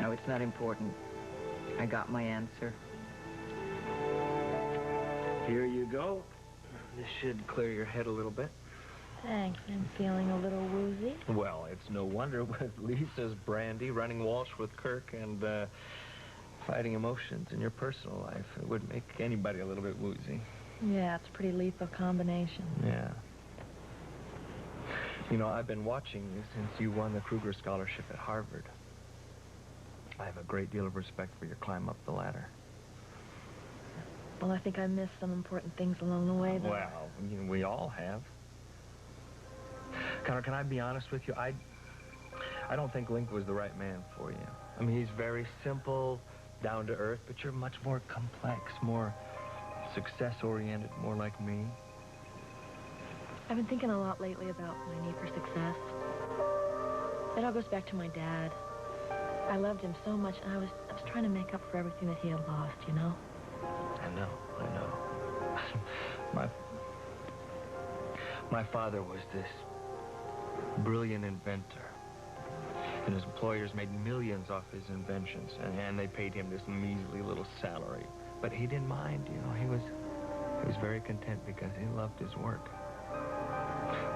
No, it's not important. I got my answer. Here you go. This should clear your head a little bit. Thanks. I'm feeling a little woozy. Well, it's no wonder with Lisa's brandy, running Walsh with Kirk, and fighting emotions in your personal life. It would make anybody a little bit woozy. Yeah, it's a pretty lethal combination. Yeah. You know, I've been watching you since you won the Kruger Scholarship at Harvard. I have a great deal of respect for your climb up the ladder. Well, I think I missed some important things along the way, though. Well, you know, we all have. Connor, can I be honest with you? I don't think Link was the right man for you. I mean, he's very simple, down to earth, but you're much more complex, more success-oriented, more like me. I've been thinking a lot lately about my need for success. It all goes back to my dad. I loved him so much, and I was trying to make up for everything that he had lost, you know? I know. My father was this brilliant inventor, and his employers made millions off his inventions, and they paid him this measly little salary. But he didn't mind, you know. He was very content because he loved his work.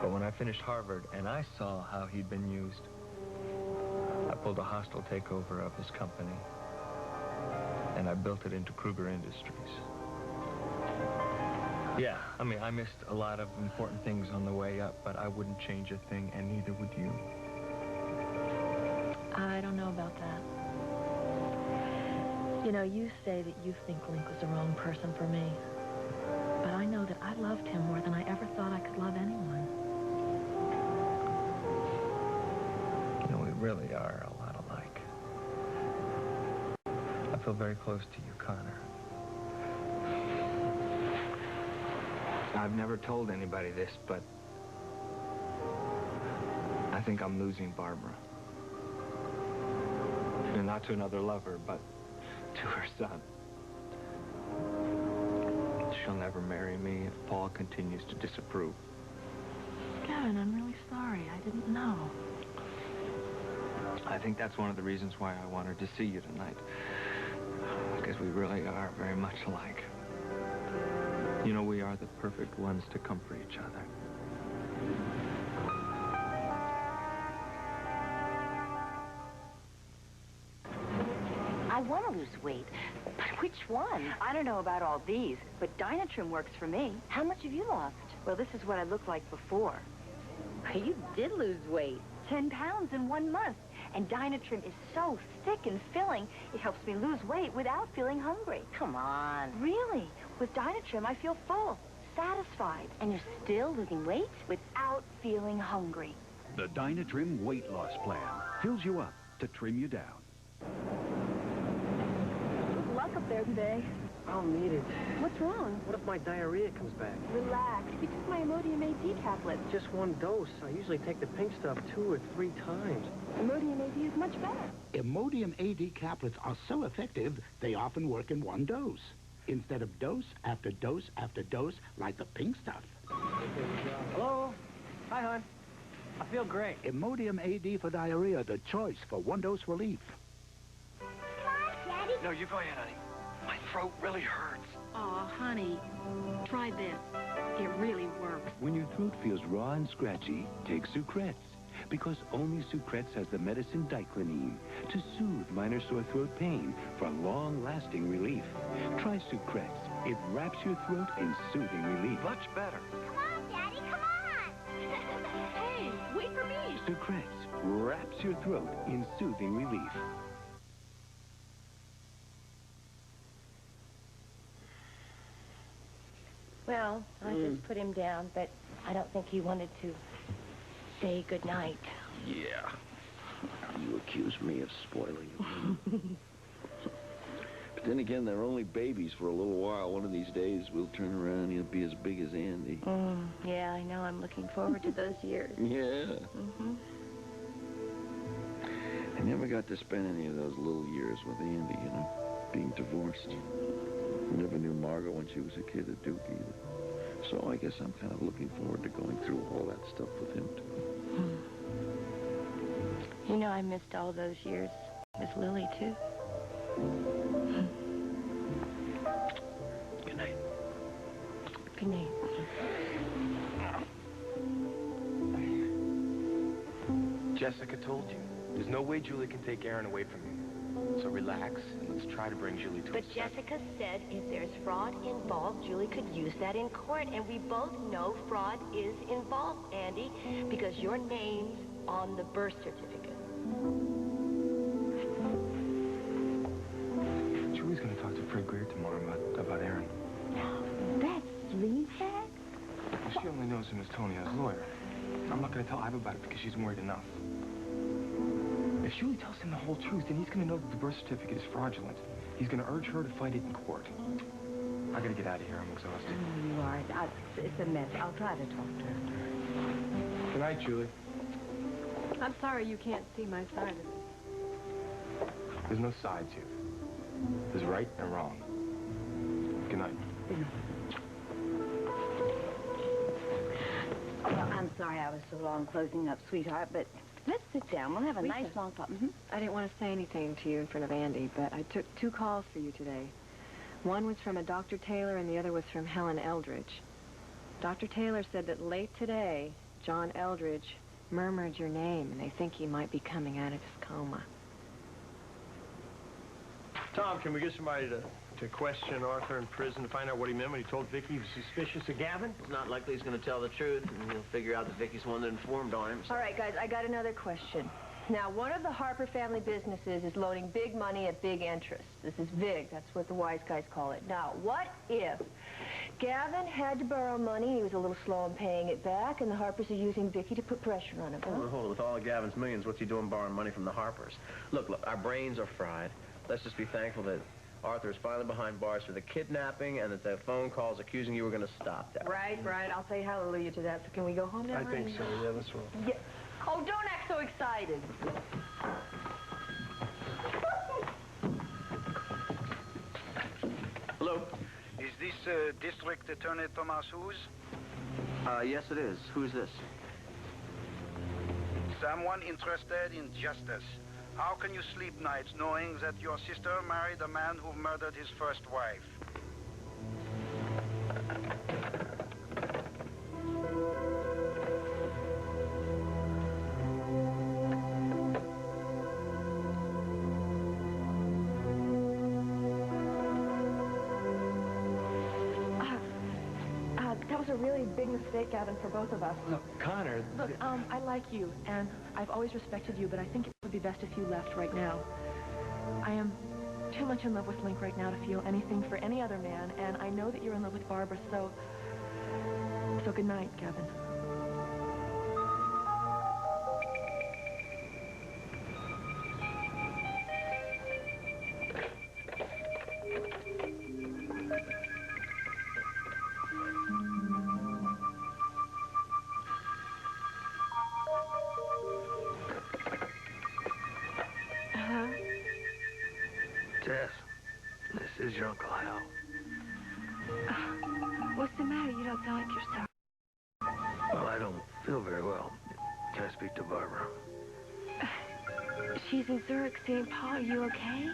But when I finished Harvard and I saw how he'd been used, I pulled a hostile takeover of his company, and I built it into Kruger Industries. Yeah, I mean, I missed a lot of important things on the way up, but I wouldn't change a thing, and neither would you. I don't know about that. You know, you say that you think Link was the wrong person for me. But I know that I loved him more than I ever thought I could love anyone. You know, we really are a lot alike. I feel very close to you, Connor. I've never told anybody this, but I think I'm losing Barbara. And not to another lover, but to her son. She'll never marry me if Paul continues to disapprove. Gavin, I'm really sorry. I didn't know. I think that's one of the reasons why I wanted to see you tonight. Because we really are very much alike. You know, we are the perfect ones to comfort each other. I want to lose weight, but which one? I don't know about all these, but Dynatrim works for me. How much have you lost? Well, this is what I looked like before. You did lose weight. 10 pounds in 1 month. And Dynatrim is so thick and filling, it helps me lose weight without feeling hungry. Come on. Really? With Dynatrim, I feel full, satisfied. And you're still losing weight? Without feeling hungry. The Dynatrim weight loss plan fills you up to trim you down. Good luck up there today. I'll need it. What's wrong? What if my diarrhea comes back? Relax. You took my Imodium AD tablets. Just 1 dose. I usually take the pink stuff 2 or 3 times. Imodium AD is much better. Imodium AD caplets are so effective, they often work in 1 dose, instead of dose after dose after dose like the pink stuff. Hello? Hi, hon. I feel great. Imodium AD for diarrhea, the choice for 1-dose relief. Come on, Daddy. No, you go ahead, honey. My throat really hurts. Oh, honey, try this. It really works. When your throat feels raw and scratchy, take Sucrets. Because only Sucrets has the medicine diclonine to soothe minor sore throat pain for long-lasting relief. Try Sucrets. It wraps your throat in soothing relief. Much better. Come on, Daddy, come on. Hey, wait for me. Sucrets wraps your throat in soothing relief. Well, I just put him down, but I don't think he wanted to say goodnight. Yeah. You accuse me of spoiling you. But then again, they're only babies for a little while. One of these days, we'll turn around and he'll be as big as Andy. Yeah, I know. I'm looking forward to those years. Yeah. I never got to spend any of those little years with Andy, you know, being divorced. I never knew Margot when she was a kid at Duke either. So I guess I'm kind of looking forward to going through all that stuff with him, too. You know, I missed all those years with Lily, too. Good night. Good night. Jessica told you. There's no way Julie can take Aaron away from you. So relax, and let's try to bring Julie to But a Jessica said if there's fraud involved, Julie could use that in court. And we both know fraud is involved, Andy, because your name's on the birth certificate. Julie's gonna talk to Fred Greer tomorrow about Aaron. That's sleazebag? She only knows him as Tony as lawyer. I'm not gonna tell Iva about it because she's worried enough. If Julie tells him the whole truth, then he's gonna know that the birth certificate is fraudulent. He's gonna urge her to fight it in court. I gotta get out of here. I'm exhausted. You are. It's a mess. I'll try to talk to her. Good night, Julie. I'm sorry you can't see my side of it. There's no sides here. There's right and wrong. Good night. Good night. Well, I'm sorry I was so long closing up, sweetheart, but let's sit down. We'll have a nice long talk. I didn't want to say anything to you in front of Andy, but I took 2 calls for you today. One was from a Dr. Taylor, and the other was from Helen Eldridge. Dr. Taylor said that late today, John Eldridge murmured your name, and they think he might be coming out of his coma. Tom, can we get somebody to question Arthur in prison to find out what he meant when he told Vicky he was suspicious of Gavin? It's not likely he's going to tell the truth, and he'll figure out that Vicky's the one that informed on him. All right, guys, I got another question. Now, one of the Harper family businesses is loading big money at big interest. This is VIG. That's what the wise guys call it. Now, what if Gavin had to borrow money, he was a little slow in paying it back, and the Harpers are using Vicky to put pressure on him? Huh? Hold it. With all of Gavin's millions, what's he doing borrowing money from the Harpers? Look, our brains are fried. Let's just be thankful that Arthur is finally behind bars for the kidnapping and that the phone calls accusing you were going to stop that. Right. I'll say hallelujah to that. So can we go home now? I think so. Yeah, let's roll. Yeah. Oh, don't act so excited. Hello? Is this District Attorney Thomas Hughes? Yes, it is. Who's this? Someone interested in justice. How can you sleep nights knowing that your sister married a man who murdered his first wife? That was a really big mistake, Gavin, for both of us. Look, Connor... Look, I like you, and I've always respected you, but I think it would be best if you left right now. I am too much in love with Link right now to feel anything for any other man, and I know that you're in love with Barbara, so good night, Gavin. Tess, this is your Uncle Hal. What's the matter? You don't sound like yourself. Well, I don't feel very well. Can I speak to Barbara? She's in Zurich, St. Paul. Are you okay?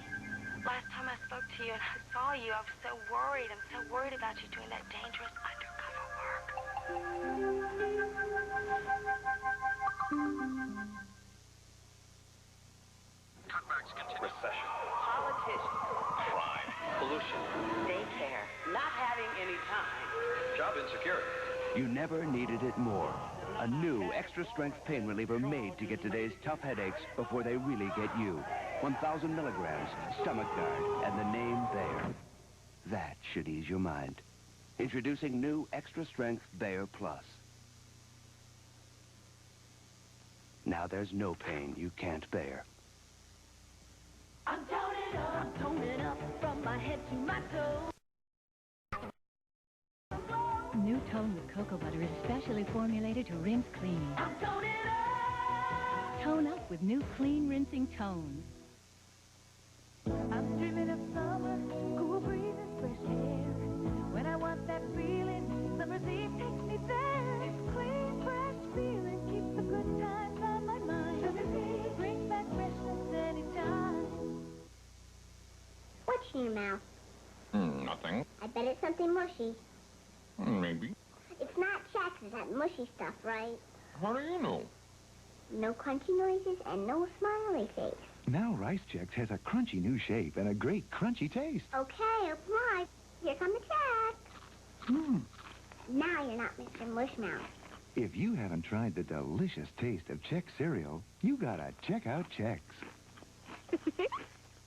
Last time I spoke to you and I saw you, I was so worried. I'm so worried about you doing that dangerous undercover work. Cutbacks continue. Recession. Politicians. Crime. Pollution. Daycare. Not having any time. Job insecurity. You never needed it more. A new extra-strength pain reliever made to get today's tough headaches before they really get you. 1,000 milligrams, stomach guard, and the name Bayer. That should ease your mind. Introducing new extra-strength Bayer Plus. Now there's no pain you can't bear. I'm toning up from my head to my toes. New Tone with cocoa butter is specially formulated to rinse clean. I'm toning up. Tone up with new clean rinsing Tone. I'm dreaming of summer, cool breeze and fresh air. When I want that feeling, summer's eve takes me there. This clean, fresh feeling keeps the good times on my mind. Brings back freshness anytime. What's in your mouth? Nothing. I bet it's something mushy. Maybe. It's not Chex, it's that mushy stuff, right? How do you know? No crunchy noises and no smiley face. Now Rice Chex has a crunchy new shape and a great crunchy taste. Okay, apply. Here come the Chex. Now you're not Mr. Mushmouth. If you haven't tried the delicious taste of Chex cereal, you gotta check out Chex.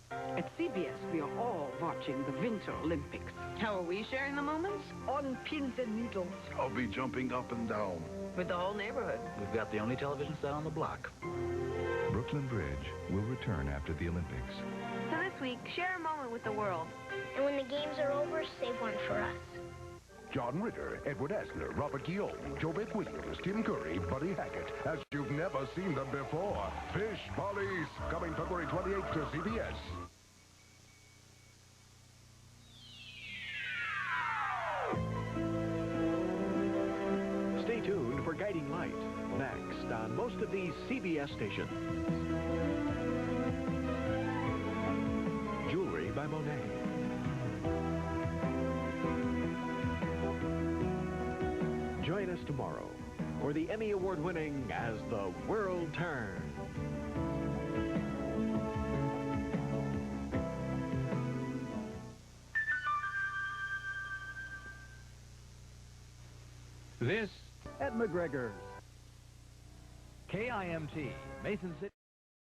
At CBS, we are all watching the Winter Olympics. How are we sharing the moments? On pins and needles. I'll be jumping up and down. With the whole neighborhood. We've got the only television set on the block. Brooklyn Bridge will return after the Olympics. So this week, share a moment with the world. And when the games are over, save one for us. John Ritter, Edward Asner, Robert Guillaume, JoBeth Williams, Tim Curry, Buddy Hackett, as you've never seen them before. Fish Police, coming February 28th to CBS. Stay tuned for Guiding Light, next on most of these CBS stations. Jewelry by Monet. Join us tomorrow for the Emmy Award-winning As the World Turns. This at McGregor's. KIMT, Mason City.